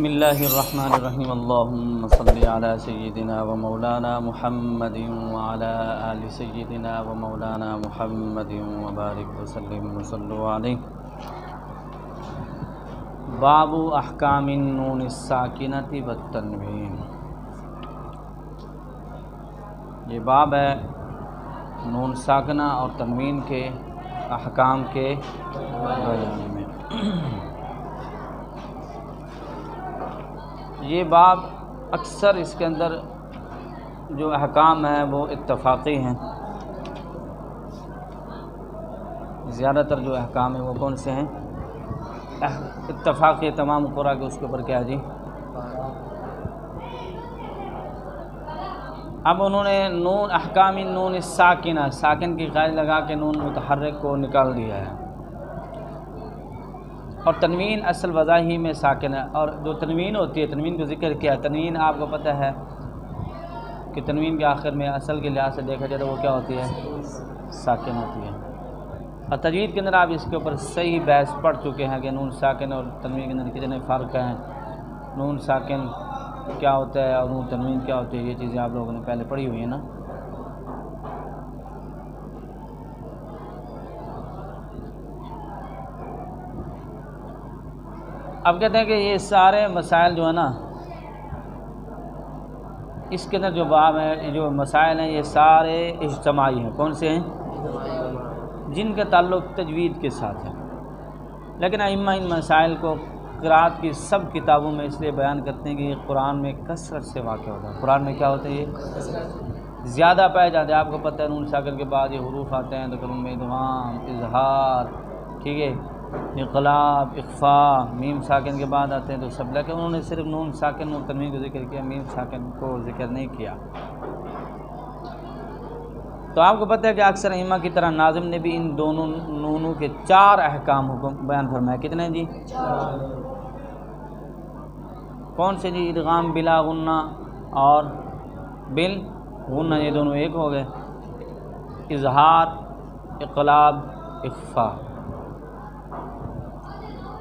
بسم اللہ الرحمن الرحیم اللہم صلی علی سیدنا و مولانا محمد وعلی آل سیدنا و مولانا محمد وبارک وسلم وصلوا علیہ۔ باب احکام النون الساکنۃ والتنوین، یہ باب ہے نون ساکنہ اور تنوین کے احکام کے بیان میں۔ یہ باب اکثر اس کے اندر جو احکام ہیں وہ اتفاقی ہیں، زیادہ تر جو احکام ہیں وہ کون سے ہیں؟ اتفاقی تمام قرآن کے اس کے اوپر کیا ہے جی؟ اب انہوں نے نون احکام نون الساکنہ، ساکن کی قید لگا کے نون متحرک کو نکال دیا ہے، اور تنوین اصل وضع ہی میں ساکن ہے، اور جو تنوین ہوتی ہے تنوین کو ذکر کیا ہے۔ تنوین آپ کو پتہ ہے کہ تنوین کے آخر میں اصل کے لحاظ سے دیکھا جائے تو وہ کیا ہوتی ہے؟ ساکن ہوتی ہے، اور تجوید کے اندر آپ اس کے اوپر صحیح بحث پڑھ چکے ہیں کہ نون ساکن اور تنوین کے اندر کتنے فرق ہیں، نون ساکن کیا ہوتا ہے اور نون تنوین کیا ہوتی ہے، یہ چیزیں آپ لوگوں نے پہلے پڑھی ہوئی ہیں نا۔ اب کہتے ہیں کہ یہ سارے مسائل جو ہے نا، اس کے اندر جو باب ہیں، جو مسائل ہیں، یہ سارے اجتماعی ہیں۔ کون سے ہیں؟ جن کا تعلق تجوید کے ساتھ ہے، لیکن ائمہ ان مسائل کو قرأت کی سب کتابوں میں اس لیے بیان کرتے ہیں کہ یہ قرآن میں کثرت سے واقع ہوتا ہے۔ قرآن میں کیا ہوتا ہے؟ یہ زیادہ پائے جاتے ہیں۔ آپ کو پتہ ہے نون ساکن کے بعد یہ حروف آتے ہیں تو پھر ان میں ادغام، اظہار، ٹھیک ہے، اقلاب، اخفاء، میم ساکن کے بعد آتے ہیں تو سب، لیکن انہوں نے صرف نون ساکن اور تنوین کو ذکر کیا، میم ساکن کو ذکر نہیں کیا۔ تو آپ کو پتہ ہے کہ اکثر ائمہ کی طرح ناظم نے بھی ان دونوں نونوں کے 4 احکام حکم بیان فرمایا۔ کتنے جی؟ 4۔ کون سے جی؟ ادغام بلا غنہ اور بالغنہ، یہ دونوں ایک ہو گئے۔ اظہار، اقلاب، اخفاء۔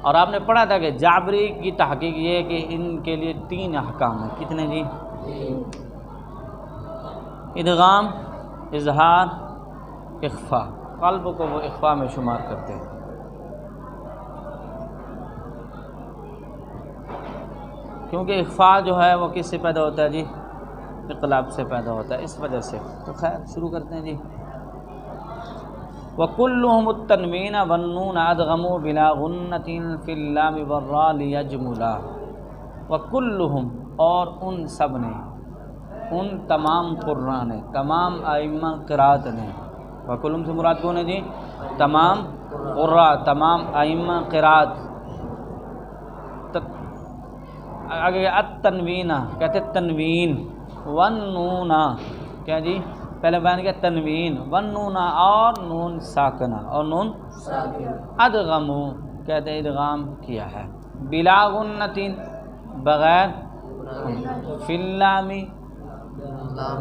اور آپ نے پڑھا تھا کہ جعبری کی تحقیق یہ ہے کہ ان کے لیے 3 احکام ہیں۔ کتنے جی؟ ادغام، اظہار، اخفاء۔ قلب کو وہ اخفاء میں شمار کرتے ہیں۔ کیونکہ اخفاء جو ہے وہ کس سے پیدا ہوتا ہے جی؟ اقلاب سے پیدا ہوتا ہے، اس وجہ سے۔ تو خیر شروع کرتے ہیں جی۔ وَكُلُّهُمُ التَّنْوِينَ وَالنُّونَ أَدْغَمُوا بِلَا غُنَّةٍ فِي اللَّامِ وَالرَّاءِ لِيَجْمُلَا۔ وَكُلُّهُمْ، اور ان سب نے، ان تمام قراء نے، تمام ائمہ قرات نے۔ وَكُلُّهُمْ سے مراد کون ہے جی؟ تمام قراء، تمام ائمہ قرات۔ آگے التنوین کہتے تنوین، والنون کیا جی؟ پہلے بیان کیا تنوین، والنون اور نون ساکنہ، اور نون ادغمو کہتے ادغام کیا ہے، بلا غنۃ بغیر، فی اللام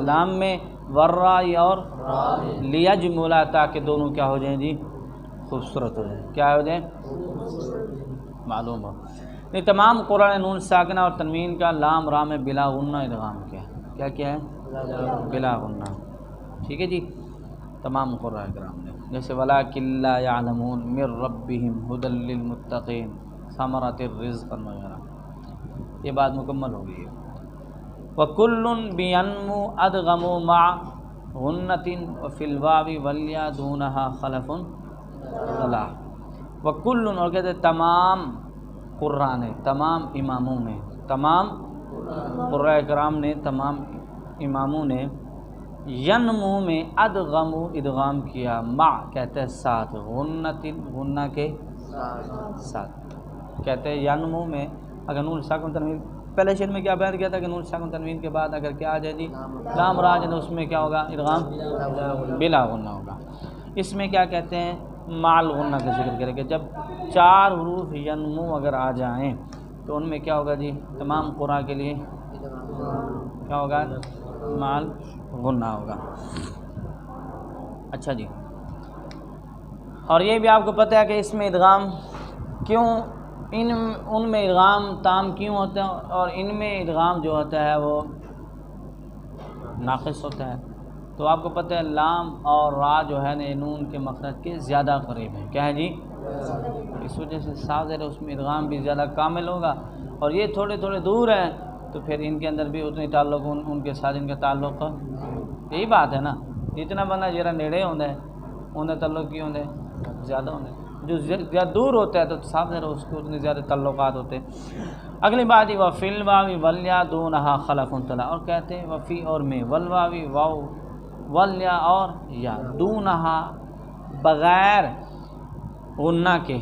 لام میں، والراء اور لیجملا تاکہ دونوں کیا ہو جائیں جی؟ خوبصورت ہو جائیں۔ کیا ہو جائیں؟ معلوم ہو۔ یہ تمام قرآن نے نون ساکنہ اور تنوین کا لام را میں بلا غنہ ادغام کیا کیا ہے؟ بلا غنہ، ٹھیک ہے جی، تمام قرآن کرام نے، جیسے وَلَٰكِن لَّا يَعْلَمُونَ مِن رَّبِّهِمْ هُدًى لِّلْمُتَّقِينَ، ثَمَرَةِ الرِّزْقِ وغیرہ، یہ بات مکمل ہو گئی ہے۔ وَكُلٌّ بِيَنْمُو أَدْغَمُوا مَعَ غُنَّةٍ وَفِي الْوَاوِ وَالْيَاءِ دُونَهَا خَلَفٌ ضَلَّ۔ وَكُلٌّ، اور کہتے تمام قراء نے، تمام اماموں نے، تمام قراء کرام نے، تمام اماموں نے، ینمو میں ادغمو ادغام کیا، مع کہتے ہیں ساتھ، غنۃ غنہ کے ساتھ، کہتے ہیں ینمو میں اگر نون ساکن تنوین، پہلے شعر میں کیا بیان کیا تھا کہ نون ساکن تنوین کے بعد اگر کیا آ جائے جی؟ لام راج، تو اس میں کیا ہوگا؟ ادغام بلا غنہ ہوگا۔ اس میں کیا کہتے ہیں؟ مع الغنہ کا ذکر کریں کہ جب 4 حروف ینمو اگر آ جائیں تو ان میں کیا ہوگا جی؟ تمام قراء کے لیے کیا ہوگا؟ مع الغنہ ہوگا۔ اچھا جی، اور یہ بھی آپ کو پتہ ہے کہ اس میں ادغام کیوں ان میں ادغام تام کیوں ہوتا ہے اور ان میں ادغام جو ہوتا ہے وہ ناقص ہوتا ہے؟ تو آپ کو پتہ ہے لام اور را جو ہے نا نون کے مخرج کے زیادہ قریب ہے. کیا ہے جی؟ اس وجہ سے صاف ظاہر اس میں ادغام بھی زیادہ کامل ہوگا، اور یہ تھوڑے تھوڑے دور ہیں تو پھر ان کے اندر بھی اتنی تعلق ان کے ساتھ ان کا تعلق یہی بات ہے نا. جتنا بندہ جرا نیڑے ہوتا ہے انہیں تعلق کی ہوتے زیادہ ہوتے، جو زیادہ دور ہوتا ہے تو صاف ظاہر اس کو اتنے زیادہ تعلقات ہوتے ہیں. اگلی بات ہی وفی الواوی ولیا دونہا خلف طلا، اور کہتے ہیں وفی اور میں والواوی واو ولیا اور یا دونہا بغیر غنہ کے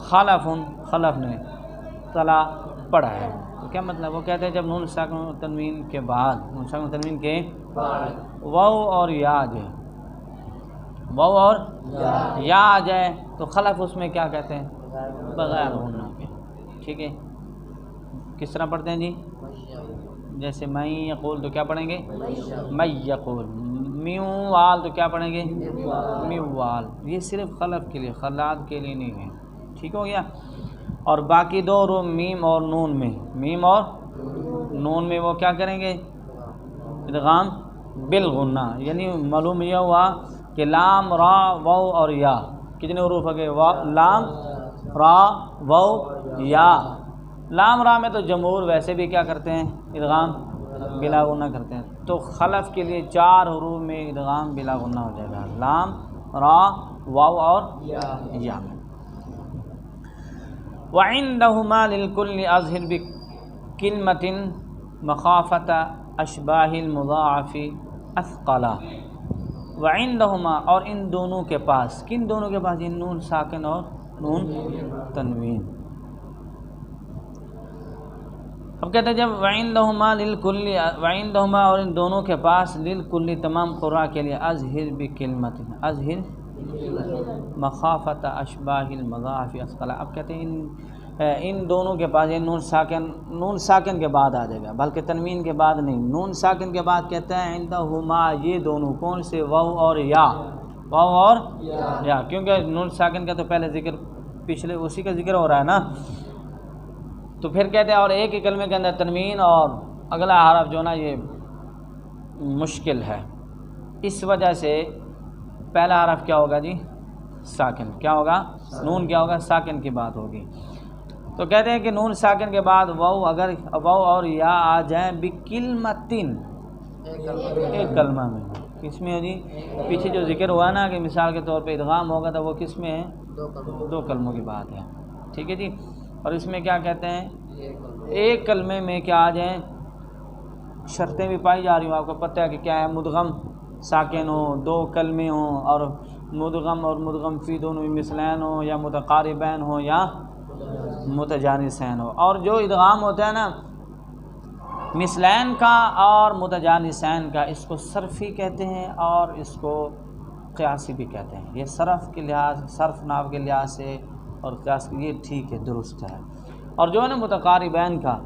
خلف نے طلا پڑھا ہے. تو کیا مطلب؟ وہ کہتے ہیں جب نون ساکن و تنوین کے بعد واو اور یا جو واو اور یا آ جائے تو خلف اس میں کیا کہتے ہیں؟ بغیر غنہ کے. ٹھیک ہے، کس طرح پڑھتے ہیں جی؟ جیسے میں یقول تو کیا پڑھیں گے؟ میں یقول. میو وال تو کیا پڑھیں گے؟ میو وال. یہ صرف خلف کے لیے، خلاد کے لیے نہیں ہے. ٹھیک ہو گیا. اور باقی دو رو میم اور نون میں، میم اور نون میں وہ کیا کریں گے؟ ادغام بالغنہ. یعنی معلوم یہ ہوا کہ لام را واو اور یا کتنے حروف ہو گئے؟ لام را واو یا. لام را میں تو جمہور ویسے بھی کیا کرتے ہیں؟ ادغام بلا غنہ کرتے ہیں. تو خلف کے لیے 4 حروف میں ادغام بلا غنہ ہو جائے گا، لام را واو اور یا میں. وعندهما للكل اظهر بكلمة مخافة اشباہ المضاعف اثقلا. وعندهما اور ان دونوں کے پاس، کن دونوں کے پاس؟ نون ساکن اور نون تنوین. اب کہتے ہیں جب وعندهما للکل، وعندهما اور ان دونوں کے پاس للکل تمام قراء کے لیے اظہر بکلمۃ، اظہر مخافت اشباہ المضاعف اثقلا. اب کہتے ہیں ان دونوں کے پاس یہ نون ساکن کے بعد آ جائے گا، بلکہ تنوین کے بعد نہیں. نون ساکن کے بعد کہتا ہے عندہما، یہ دونوں کون سے؟ واو اور یا. واو اور یا، کیونکہ نون ساکن کا تو پہلے ذکر پچھلے اسی کا ذکر ہو رہا ہے نا. تو پھر کہتے ہیں اور ایک ہی کلمے کے اندر تنوین اور اگلا حرف جو نا یہ مشکل ہے. اس وجہ سے پہلا حرف کیا ہوگا جی؟ ساکن. کیا ہوگا؟ نون کیا ہوگا؟ ساکن کی بات ہوگی. تو کہتے ہیں کہ نون ساکن کے بعد واو، اگر واو اور یا آ جائیں بکلمتن، ایک کلمہ میں. کس میں ہے جی؟ پیچھے جو ذکر ہوا نا کہ مثال کے طور پہ ادغام ہوگا تو وہ کس میں ہے؟ 2 کلموں کی بات ہے. ٹھیک ہے جی. اور اس میں کیا کہتے ہیں؟ ایک کلمے میں کیا آ جائیں؟ شرطیں بھی پائی جا رہی ہوں. آپ کو پتہ ہے کہ کیا ہے؟ مدغم ساکن ہو، 2 کلمے ہوں، اور مدغم اور مدغم فی دونوں مثلین ہوں، یا متقاربین ہوں، یا متجانسین ہو. اور جو ادغام ہوتا ہے نا مثلین کا اور متجانسین کا، اس کو صرفی کہتے ہیں اور اس کو قیاسی بھی کہتے ہیں. یہ صرف کے لحاظ، صرف ناو کے لحاظ سے اور قیاس، یہ ٹھیک ہے، درست ہے. اور جو ہے نا متقاربین کا،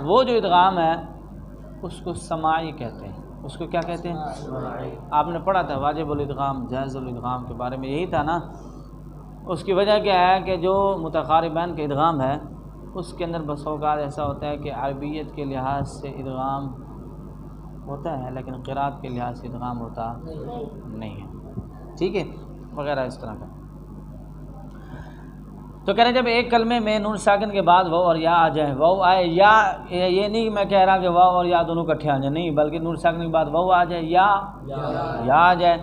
وہ جو ادغام ہے اس کو سماعی کہتے ہیں. اس کو کیا کہتے ہیں؟ آپ نے پڑھا تھا واجب الادغام جائز الادغام کے بارے میں، یہی تھا نا. اس کی وجہ کیا ہے کہ جو متقاربین کا ادغام ہے اس کے اندر بس اوقات ایسا ہوتا ہے کہ عربیت کے لحاظ سے ادغام ہوتا ہے لیکن قرات کے لحاظ سے ادغام ہوتا نہیں ہے. ٹھیک ہے، وغیرہ اس طرح کا. تو کہہ رہے ہیں جب ایک کلمے میں نون ساکن کے بعد واو اور یا آ جائیں، واو آئے یا، یہ نہیں میں کہہ رہا کہ واو اور یا دونوں اکٹھے آ جائیں، نہیں، بلکہ نون ساکن کے بعد واو آ جائے، یا آ جائے،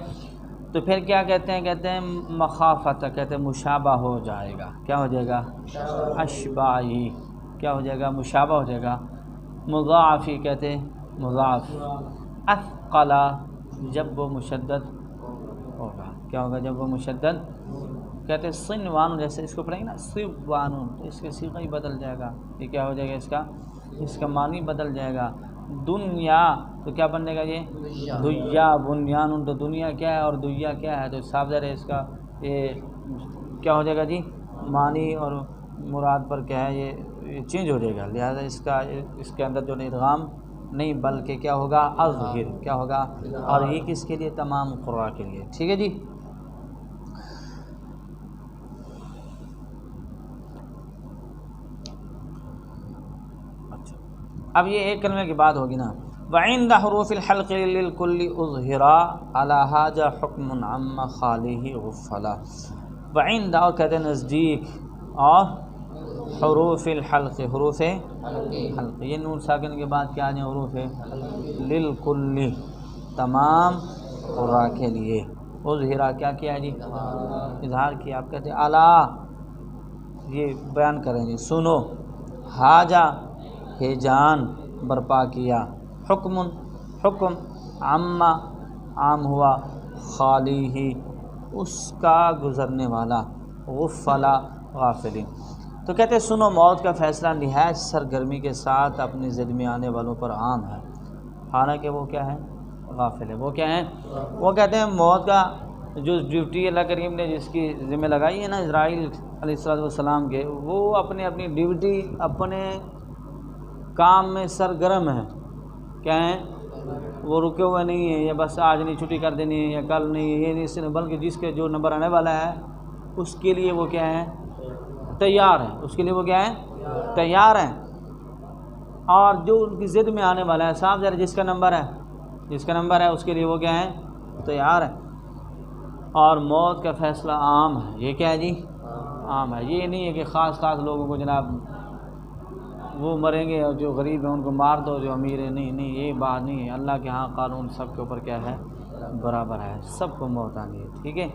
تو پھر کیا کہتے ہیں؟ کہتے ہیں مخافت، کہتے ہیں مشابہ ہو جائے گا. کیا ہو جائے گا؟ اشباہی. کیا ہو جائے گا؟ مشابہ ہو جائے گا. مضاعفی کہتے ہیں مضاعف. اثقلا جب وہ مشدد ہوگا. کیا ہوگا جب وہ مشدد؟ کہتے ہیں صنوان، جیسے اس کو پڑھیں گے نا صوان، تو اس کا صیغہ ہی بدل جائے گا. یہ کیا ہو جائے گا؟ اس کا معنی بدل جائے گا. دنیا تو کیا بنے گا؟ یہ دیا. بنیان تو دنیا کیا ہے اور دیا کیا ہے؟ تو صاف ظاہر ہے اس کا یہ کیا ہو جائے گا جی؟ معنی اور مراد پر کیا ہے یہ چینج ہو جائے گا. لہذا اس کے اندر جو ادغام نہیں بلکہ کیا ہوگا؟ اظہر. کیا ہوگا؟ اور یہ کس کے لیے؟ تمام قراء کے لیے. ٹھیک ہے جی. اب یہ ایک کلمے کی بات ہوگی نا، وعند حروف الحلق للکل اظہرا علی حاجہ حکم عم خالیہ غفلا، وعند اور کہتے ہیں نزدیک، اور حروف الحلق حروف حلق، یہ نون ساکن کے بعد کیا آ جائیں حروف للکل تمام قراء کے لیے، اظہرا کیا کیا جی اظہار کیا، آپ کہتے ہیں اعلیٰ یہ بیان کریں جی سنو، حاجہ ہیجان برپا کیا، حکم حکم، عم عام ہوا، خالی ہی اس کا گزرنے والا، غفلا غافلین، تو کہتے ہیں سنو موت کا فیصلہ نہایت سرگرمی کے ساتھ اپنی ضد میں آنے والوں پر عام ہے، حالانکہ وہ کیا ہے غافل ہے، وہ کیا ہیں وہ کہتے ہیں موت کا جو ڈیوٹی اللہ کریم نے جس کی ذمہ لگائی ہے نا اسرائیل علیہ السلام کے، وہ اپنی ڈیوٹی اپنے کام میں سرگرم ہیں، کیا ہیں وہ رکے ہوئے نہیں ہیں، یا بس آج نہیں چھٹی کر دینی ہے یا کل نہیں یہ نہیں، اس نے بلکہ جس کے جو نمبر آنے والا ہے اس کے لیے وہ کیا ہیں تیار ہیں، اس کے لیے وہ کیا ہیں تیار ہیں، اور جو ان کی ضد میں آنے والا ہے صاحب ذرا جس کا نمبر ہے اس کے لیے وہ کیا ہیں تیار ہیں، اور موت کا فیصلہ عام ہے، یہ کیا ہے جی عام ہے، یہ نہیں ہے کہ خاص لوگوں کو جناب وہ مریں گے اور جو غریب ہیں ان کو مار دو، جو امیر ہیں نہیں، یہ بات نہیں ہے، اللہ کے ہاں قانون سب کے اوپر کیا ہے برابر ہے، سب کو موت آنی ہے، ٹھیک ہے،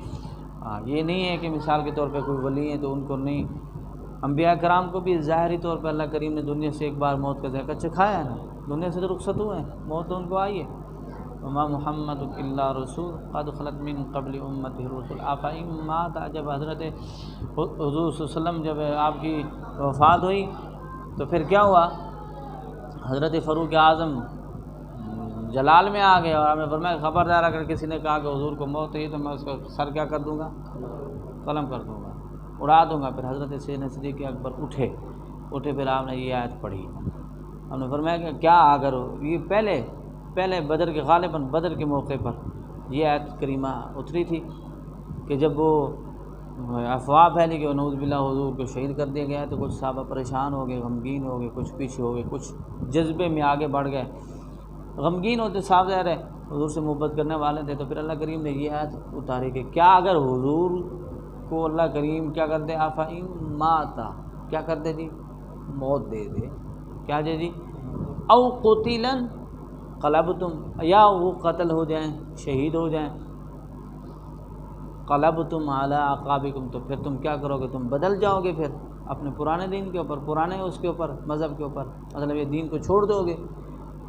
ہاں یہ نہیں ہے کہ مثال کے طور پہ کوئی ولی ہیں تو ان کو نہیں، انبیاء کرام کو بھی ظاہری طور پہ اللہ کریم نے دنیا سے ایک بار موت کا ذائقہ چکھایا ہے نا، دنیا سے تو رخصت ہوئے ہیں، موت تو ان کو آئی ہے، وما محمد الا رسول قد خلت من قبل امتہ الرسل افإن مات، جب حضرت حضور صلی اللہ علیہ وسلم جب آپ کی وفات ہوئی تو پھر کیا ہوا، حضرت فاروق اعظم جلال میں آ گئے اور آپ نے فرمایا خبردار اگر کسی نے کہا کہ حضور کو موت ہوئی تو میں اس کا سر کیا کر دوں گا قلم کر دوں گا، اڑا دوں گا۔ پھر حضرت سیدنا صدیق اکبر اٹھے پھر آپ نے یہ آیت پڑھی، آپ نے فرمایا کہ کیا اگر یہ پہلے بدر کے غالباً بدر کے موقع پر یہ آیت کریمہ اتری تھی کہ جب وہ افواہ پھیلی کہ نعوذ باللہ حضور کو شہید کر دیا گیا تو کچھ صحابہ پریشان ہو گئے، غمگین ہو گئے، کچھ پیچھے ہو گئے، کچھ جذبے میں آگے بڑھ گئے، غمگین ہوتے صاحب ظاہر ہے حضور سے محبت کرنے والے تھے، تو پھر اللہ کریم نے یہ آیت اتاری کہ کیا اگر حضور کو اللہ کریم کیا کر دے افإن مات، کیا کر دے جی موت دے دے، کیا دے جی او قتلا قلبتم، یا وہ قتل ہو جائیں شہید ہو جائیں، قلبتم علی اعقابکم، تو پھر تم کیا کرو گے، تم بدل جاؤ گے پھر اپنے پرانے دین کے اوپر، پرانے اس کے اوپر مذہب کے اوپر، مطلب یہ دین کو چھوڑ دو گے۔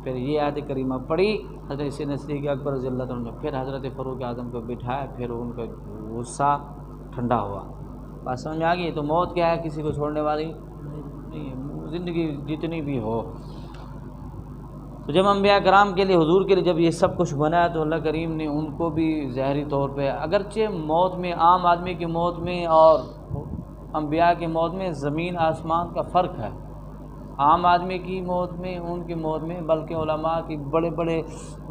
پھر یہ آیت کریمہ پڑھی حضرت سیدنا صدیق اکبر رضی اللہ عنہ نے، پھر حضرت فاروق اعظم کو بٹھایا، پھر ان کا غصہ ٹھنڈا ہوا، بات سمجھ میں آ گئی۔ تو موت کیا ہے کسی کو چھوڑنے والی نہیں ہے، زندگی جتنی بھی ہو، تو جب انبیاء کرام کے لیے حضور کے لیے جب یہ سب کچھ بنا ہے تو اللہ کریم نے ان کو بھی ظاہری طور پہ، اگرچہ موت میں عام آدمی کی موت میں اور انبیاء کی موت میں زمین آسمان کا فرق ہے، عام آدمی کی موت میں ان کی موت میں، بلکہ علماء کی بڑے بڑے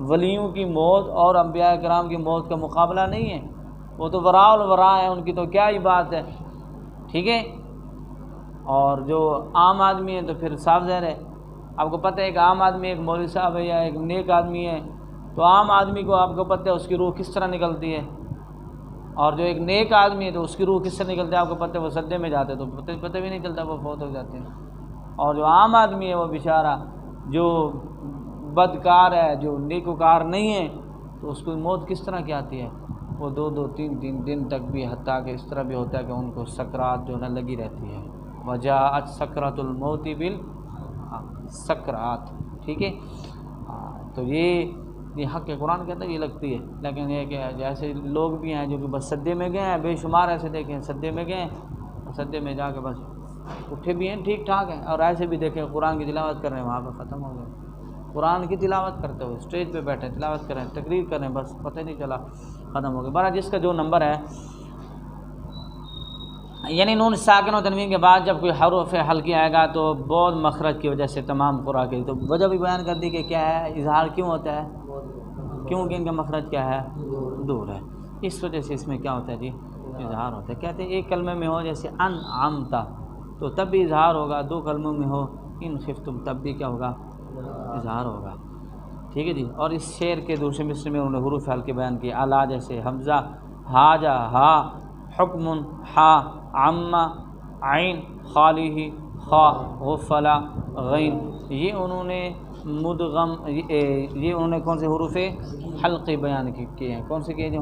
ولیوں کی موت اور انبیاء کرام کی موت کا مقابلہ نہیں ہے، وہ تو وراء الوراء ہے، ان کی تو کیا ہی بات ہے، ٹھیک ہے، اور جو عام آدمی ہے تو پھر صاف ظاہر ہے، آپ کو پتہ ہے کہ عام آدمی ایک مولوی صاحب ہے یا ایک نیک آدمی ہے، تو عام آدمی کو آپ کو پتہ ہے اس کی روح کس طرح نکلتی ہے، اور جو ایک نیک آدمی ہے تو اس کی روح کس طرح نکلتی ہے آپ کو پتہ ہے، وہ سدے میں جاتے تو پتہ بھی نہیں چلتا، وہ فوت ہو جاتے ہیں، اور جو عام آدمی ہے وہ بیچارہ جو بدکار ہے، جو نیکوکار نہیں ہے، تو اس کو موت کس طرح کی آتی ہے، وہ 2-3 دن تک بھی، حتیٰ کہ اس طرح بھی ہوتا ہے کہ ان کو سکرات جو ہے لگی رہتی ہے، وجاءت سکرۃ الموت بالسکرات، ٹھیک ہے، تو یہ حق قرآن کہتا ہے یہ لگتی ہے، لیکن یہ کہ جیسے لوگ بھی ہیں جو کہ بس سدے میں گئے ہیں، بے شمار ایسے دیکھیں سدے میں گئے ہیں، سدے میں جا کے بس اٹھے بھی ہیں ٹھیک ٹھاک ہیں، اور ایسے بھی دیکھیں قرآن کی تلاوت کر رہے ہیں وہاں پہ ختم ہو گئے، قرآن کی تلاوت کرتے ہوئے اسٹیج پہ بیٹھے تلاوت کریں تقریر کریں، بس پتہ نہیں چلا ختم ہو گئے۔ بارہ جس کا جو نمبر ہے، یعنی نون ساکن و تنوین کے بعد جب کوئی حرف حلقی آئے گا تو بہت مخرج کی وجہ سے تمام قرآ کی، تو وجہ بھی بیان کر دی کہ کیا ہے اظہار کیوں ہوتا ہے، کیونکہ ان کا مخرج کیا ہے دور ہے، اس وجہ سے اس میں کیا ہوتا ہے جی اظہار ہوتا ہے۔ کہتے ہیں ایک کلمے میں ہو جیسے انعمتا تو تب بھی اظہار ہوگا، 2 کلموں میں ہو ان خفتم تب بھی کیا ہوگا اظہار ہوگا، ٹھیک ہے جی۔ اور اس شعر کے دوسرے مصرع میں انہوں نے حروف ہلکے بیان کیے، اعلیٰ جیسے حمزہ حاجہ ہا، حکم ہا، عما عین، خالی خا، غفلا غین، یہ انہوں نے مدغم، یہ انہوں نے کون سے حروف حلقے بیان کیے ہیں؟ کون سے کیے ہیں؟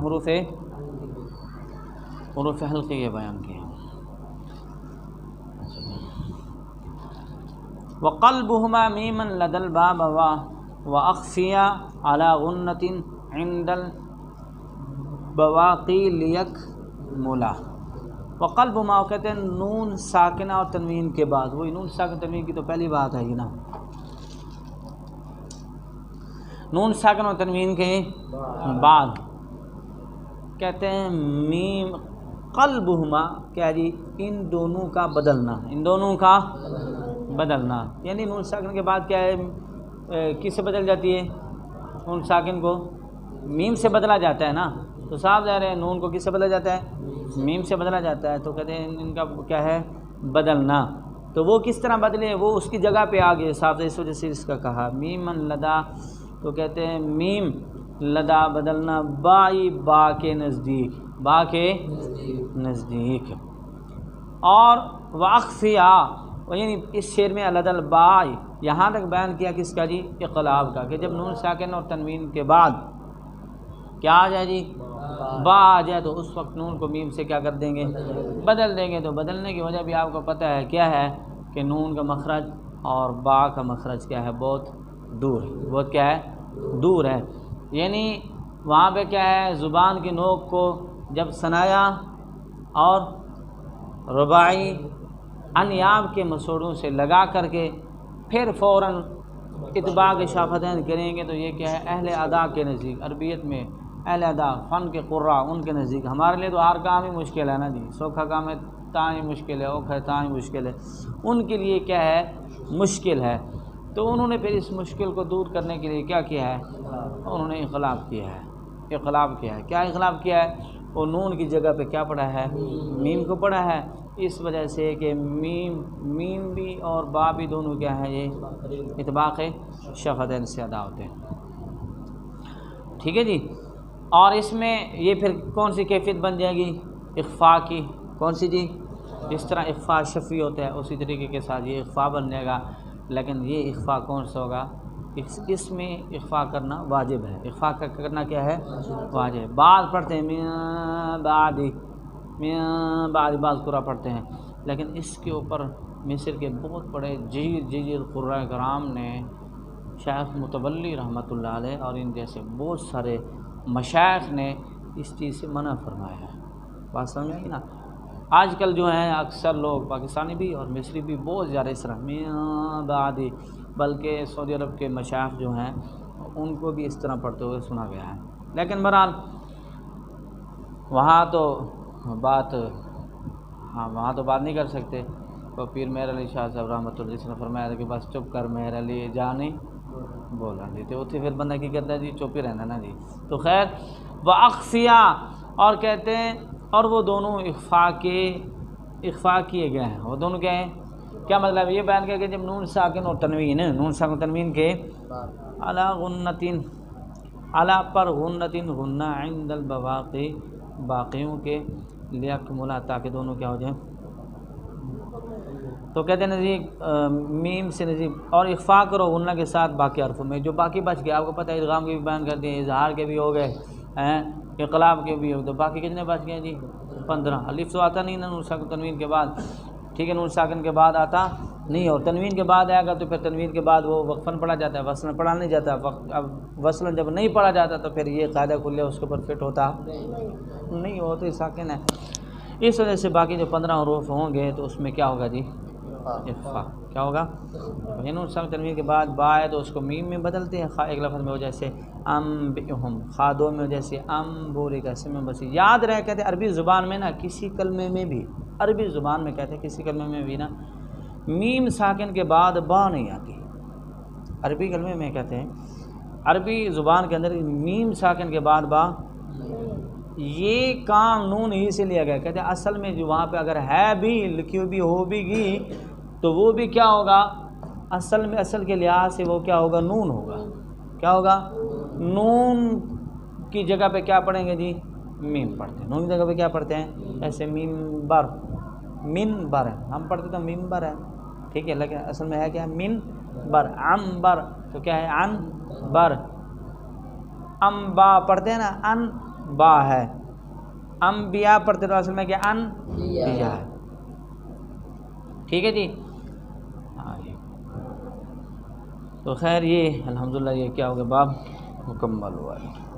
حروف حلقے یہ بیان کیے ہیں۔ وقلبهما میما لدى الباب واخفیا على غنة عند البواقی لیکملا۔ وقلبهما کہتے ہیں نون ساکنہ اور تنوین کے بعد، وہی نون ساکن تنوین کی تو پہلی بات ہے یہ نا، نون ساکن اور تنوین کے بعد کہتے ہیں میم قلبہما، کیا جی؟ ان دونوں کا بدلنا، ان دونوں کا بدلنا، یعنی نون ساکن کے بعد کیا ہے، کس سے بدل جاتی ہے؟ نون ساکن کو میم سے بدلا جاتا ہے نا، تو صاف ظاہر ہے نون کو کس سے بدلا جاتا ہے؟ میم سے بدلا جاتا ہے، تو کہتے ہیں ان کا کیا ہے؟ بدلنا۔ تو وہ کس طرح بدلے؟ وہ اس کی جگہ پہ آ گئے صاف، اس وجہ سے اس کا کہا میمن لدا، تو کہتے ہیں میم لدا بدلنا، بائی با کے نزدیک، با کے نزدیک، اور واخفیا، یعنی اس شعر میں لدى الباء یہاں تک بیان کیا کس کا جی؟ اقلاب کا، کہ جب نون ساکن اور تنوین کے بعد کیا آ جائے جی؟ با آ جائے، تو اس وقت نون کو میم سے کیا کر دیں گے؟ بدل دیں گے۔ تو بدلنے کی وجہ بھی آپ کو پتہ ہے کیا ہے، کہ نون کا مخرج اور با کا مخرج کیا ہے؟ بہت دور ہے، بہت کیا ہے؟ دور ہے، یعنی وہاں پہ کیا ہے؟ زبان کی نوک کو جب ثنایا اور رباعی انیاب کے مسوڑوں سے لگا کر کے پھر فوراً اطباق شافتین کریں گے، تو یہ کیا ہے؟ اہل ادا کے نزدیک، عربیت میں اہل ادا فن کے قراء ان کے نزدیک، ہمارے لیے تو ہر کام ہی مشکل ہے نا جی، سوکھا کام ہے تاں ہی مشکل ہے، اوکھا ہے تاں ہی مشکل ہے، ان کے لیے کیا ہے؟ مشکل ہے۔ تو انہوں نے پھر اس مشکل کو دور کرنے کے لیے کیا کیا ہے؟ انہوں نے انقلاب کیا ہے، انقلاب کیا ہے۔ کیا انقلاب کیا ہے؟ وہ نون کی جگہ پہ کیا پڑھا ہے؟ میم کو پڑھا ہے، اس وجہ سے کہ میم بھی اور با بھی دونوں کیا ہے؟ یہ اطباق شفتین سے ادا ہوتے ہیں، ٹھیک ہے جی۔ اور اس میں یہ پھر کون سی کیفیت بن جائے گی؟ اخفاء کی، کون سی جی؟ جس طرح اخفاء شفوی ہوتا ہے اسی طریقے کے ساتھ یہ اخفاء بن جائے گا، لیکن یہ اخفاء کون سا ہوگا؟ اس میں اخفاء کرنا واجب ہے، اخفاء کرنا کیا ہے؟ واجب۔ بعض پڑھتے ہیں من بعد بعض قرآ پڑھتے ہیں، لیکن اس کے اوپر مصر کے بہت بڑے جیر قراء کرام نے، شیخ متولی رحمۃ اللہ علیہ اور ان جیسے بہت سارے مشائخ نے اس چیز سے منع فرمایا ہے۔ بات سمجھ آئی نا؟ آج کل جو ہیں اکثر لوگ پاکستانی بھی اور مصری بھی بہت زیادہ اس طرح من بعد، بلکہ سعودی عرب کے مشائخ جو ہیں ان کو بھی اس طرح پڑھتے ہوئے سنا گیا ہے، لیکن بہرحال وہاں تو بات نہیں کر سکتے۔ تو پیر مہر علی شاہ صاحب رحمۃ اللہ علیہ نے فرمایا تھا کہ بس چپ کر مہر علی جانی بولا جی، تو اتنے پھر بندہ کی کرتا ہے جی؟ چپ ہی رہنا نا جی۔ تو خیر واخفیا، اور کہتے ہیں اور وہ دونوں اخفاء کیے گئے ہیں، وہ دونوں کیا ہیں؟ کیا مطلب؟ یہ بیان کیا کہ جب نون ساکن اور تنوین کے علی غنتین، علی پر غنتین، غنہ عند البواقی، باقیوں کے، لیکملا تاکہ دونوں کیا ہو جائیں؟ تو کہتے ہیں نزدیک میم سے نزدیک، اور اخفاء کرو غنہ کے ساتھ باقی حرفوں میں، جو باقی بچ گئے آپ کو پتہ ہے ادغام کے بھی بیان کر دیے، اظہار کے بھی ہو گئے ہیں، انقلاب کے بھی ہو گئے، تو باقی کتنے بچ گئے جی؟ 15۔ الف تو آتا نہیں نا نون ساکن تنوین کے بعد، ٹھیک ہے، نون ساکن کے بعد آتا نہیں، اور تنوین کے بعد آئے گا تو پھر تنوین کے بعد وہ وقفاً پڑھا جاتا ہے، وصلاً پڑھا نہیں جاتا۔ اب وصلاً جب نہیں پڑھا جاتا تو پھر یہ قاعدہ کلیہ اس کے اوپر فٹ ہوتا نہیں، ہو تو ساکن ہے، اس وجہ سے باقی جو 15 حروف ہوں گے تو اس میں کیا ہوگا جی؟ اخفاء۔ کیا ہوگا؟ نون ساکن تنوین کے بعد با ہے تو اس کو میم میں بدلتے ہیں، خا ایک لفظ میں ہو جیسے بہم، خا دو میں ہو جیسے بوری کا اسم میں بسی۔ یاد رہے کہتے ہیں عربی زبان میں نا کسی کلمے میں بھی، عربی زبان میں کہتے ہیں کسی کلمے میں بھی نا میم ساکن کے بعد با نہیں آتی، عربی کلمے میں کہتے ہیں عربی زبان کے اندر میم ساکن کے بعد با، یہ کام نون ہی سے لیا گیا۔ کہتے ہیں اصل میں جو وہاں پہ اگر ہے بھی لکھی ہوئی بھی ہو بھی گی تو وہ بھی کیا ہوگا؟ اصل کے لحاظ سے وہ کیا ہوگا؟ نون ہوگا. کیا ہوگا؟ نون کی جگہ پہ کیا پڑھیں گے جی؟ میم پڑھتے ہیں. نون کی جگہ پہ کیا پڑھتے ہیں؟ ایسے منبر، منبر ہم پڑھتے تو منبر ہے، ٹھیک ہے، لیکن اصل میں ہے کیا؟ منبر. عنبر تو کیا ہے؟ عنبر. انبا پڑھتے ہیں نا، انبا ہے. انبیاء پڑھتے تو اصل میں کیا؟ انبیاء ہے. ٹھیک ہے جی. ہاں جی. تو خیر یہ الحمدللہ یہ کیا ہو گیا؟ باب مکمل ہوا ہے.